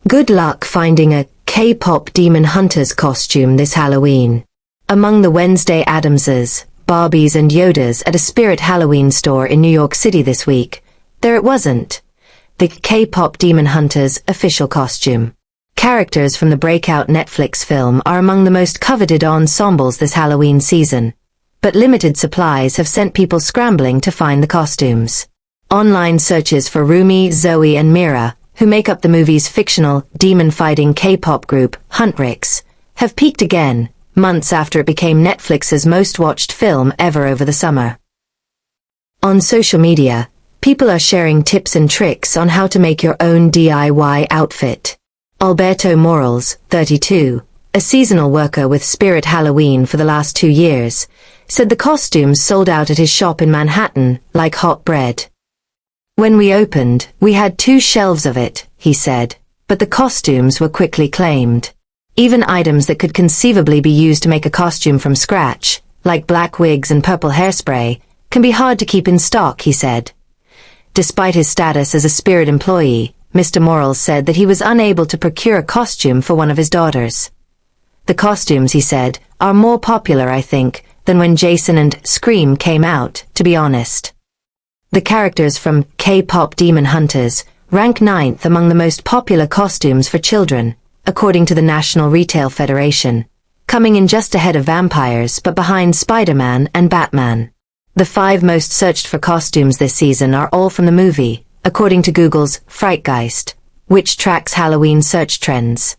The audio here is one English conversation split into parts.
Good luck finding a K-pop Demon Hunters costume this Halloween. Among the Wednesday Addamses, Barbies and Yodas at a Spirit Halloween store in New York City this week, there it wasn't. The K-pop Demon Hunters official costume. Characters from the breakout Netflix film are among the most coveted ensembles this Halloween season, but limited supplies have sent people scrambling to find the costumes. Online searches for Rumi, Zoe and Mira, who make up the movie's fictional, demon-fighting K-pop group, Huntrix, have peaked again, months after it became Netflix's most-watched film ever over the summer. On social media, people are sharing tips and tricks on how to make your own DIY outfit. Alberto Morales, 32, a seasonal worker with Spirit Halloween for the last 2 years, said the costumes sold out at his shop in Manhattan like hot bread. When we opened, we had 2 shelves of it, he said, but the costumes were quickly claimed. Even items that could conceivably be used to make a costume from scratch, like black wigs and purple hairspray, can be hard to keep in stock, he said. Despite his status as a Spirit employee, Mr. Morales said that he was unable to procure a costume for one of his daughters. The costumes, he said, are more popular, I think, than when Jason and Scream came out, to be honest. The characters from K-pop Demon Hunters rank 9th among the most popular costumes for children, according to the National Retail Federation, coming in just ahead of vampires but behind Spider-Man and Batman. The 5 most searched for costumes this season are all from the movie, according to Google's Frightgeist, which tracks Halloween search trends.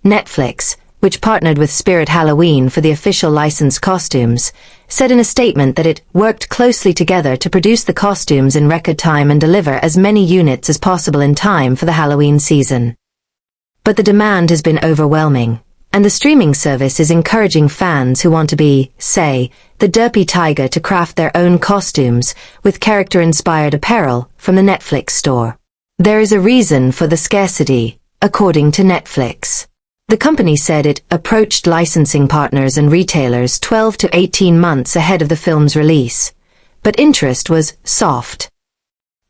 Netflix, which partnered with Spirit Halloween for the official licensed costumes, said in a statement that it worked closely together to produce the costumes in record time and deliver as many units as possible in time for the Halloween season. But the demand has been overwhelming, and the streaming service is encouraging fans who want to be, say, the derpy tiger to craft their own costumes with character-inspired apparel from the Netflix store. There is a reason for the scarcity, according to Netflix. The company said it approached licensing partners and retailers 12 to 18 months ahead of the film's release, but interest was soft.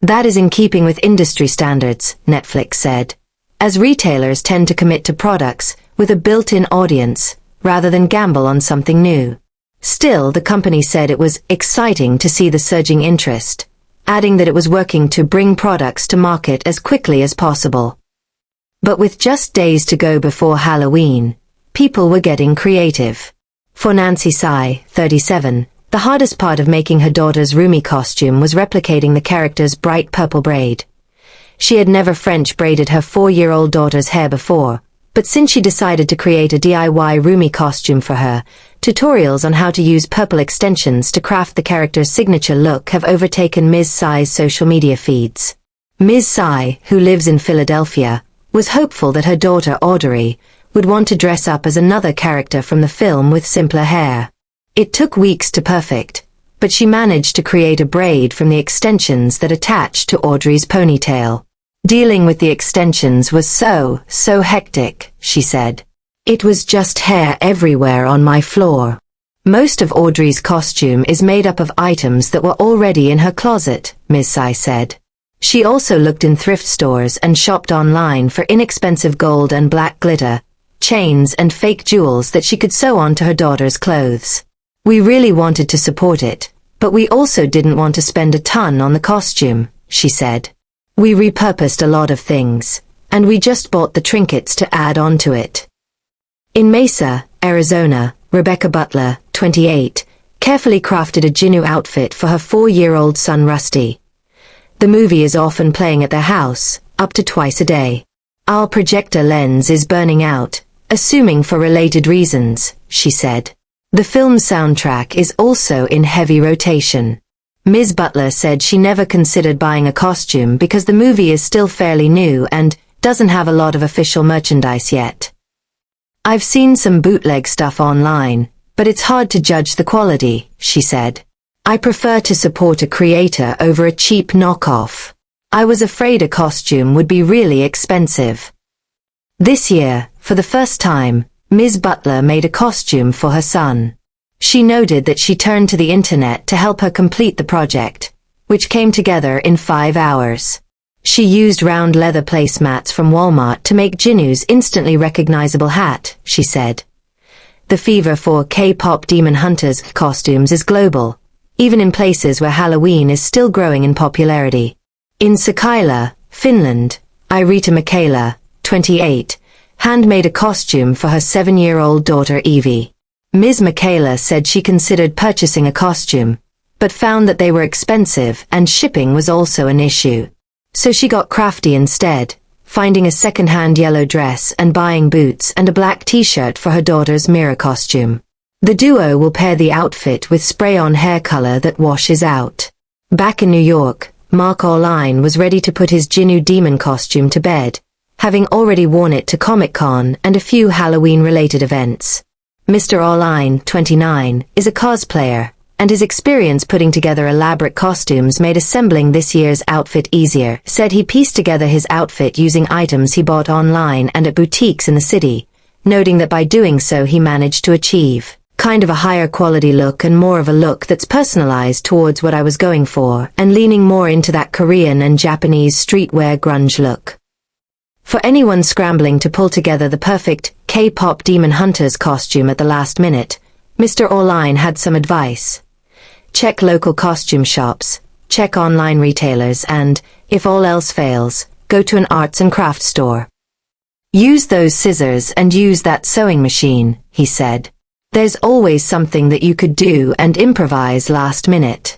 That is in keeping with industry standards, Netflix said, as retailers tend to commit to products with a built-in audience, rather than gamble on something new. Still, the company said it was exciting to see the surging interest, adding that it was working to bring products to market as quickly as possible. But with just days to go before Halloween, people were getting creative. For Nancy Tsai, 37, the hardest part of making her daughter's Rumi costume was replicating the character's bright purple braid. She had never French braided her 4-year-old daughter's hair before, but since she decided to create a DIY Rumi costume for her, tutorials on how to use purple extensions to craft the character's signature look have overtaken Ms. Tsai's social media feeds. Ms. Tsai, who lives in Philadelphia, was hopeful that her daughter Audrey would want to dress up as another character from the film with simpler hair. It took weeks to perfect, but she managed to create a braid from the extensions that attached to Audrey's ponytail. Dealing with the extensions was so hectic, she said. It was just hair everywhere on my floor. Most of Audrey's costume is made up of items that were already in her closet, Ms. Tsai said. She also looked in thrift stores and shopped online for inexpensive gold and black glitter, chains and fake jewels that she could sew onto her daughter's clothes. We really wanted to support it, but we also didn't want to spend a ton on the costume, she said. We repurposed a lot of things, and we just bought the trinkets to add onto it. In Mesa, Arizona, Rebecca Butler, 28, carefully crafted a Jinnu outfit for her 4-year-old son Rusty. The movie is often playing at their house, up to twice a day. Our projector lens is burning out, assuming for related reasons, she said. The film's soundtrack is also in heavy rotation. Ms. Butler said she never considered buying a costume because the movie is still fairly new and doesn't have a lot of official merchandise yet. I've seen some bootleg stuff online, but it's hard to judge the quality, she said. I prefer to support a creator over a cheap knockoff. I was afraid a costume would be really expensive. This year, for the first time, Ms. Butler made a costume for her son. She noted that she turned to the internet to help her complete the project, which came together in 5 hours. She used round leather placemats from Walmart to make Jinu's instantly recognizable hat, she said. The fever for K-pop Demon Hunters costumes is global, even in places where Halloween is still growing in popularity. In Sakila, Finland, Irita Michaela, 28, handmade a costume for her 7-year-old daughter Evie. Ms. Michaela said she considered purchasing a costume, but found that they were expensive and shipping was also an issue. So she got crafty instead, finding a second-hand yellow dress and buying boots and a black t-shirt for her daughter's mirror costume. The duo will pair the outfit with spray-on hair color that washes out. Back in New York, Mark Orline was ready to put his Jinu demon costume to bed, having already worn it to Comic-Con and a few Halloween-related events. Mr. Orline, 29, is a cosplayer, and his experience putting together elaborate costumes made assembling this year's outfit easier. Said he pieced together his outfit using items he bought online and at boutiques in the city, noting that by doing so he managed to achieve kind of a higher quality look and more of a look that's personalized towards what I was going for and leaning more into that Korean and Japanese streetwear grunge look. For anyone scrambling to pull together the perfect K-pop Demon Hunters costume at the last minute, Mr. Orline had some advice. Check local costume shops, check online retailers and, if all else fails, go to an arts and crafts store. Use those scissors and use that sewing machine, he said. There's always something that you could do and improvise last minute.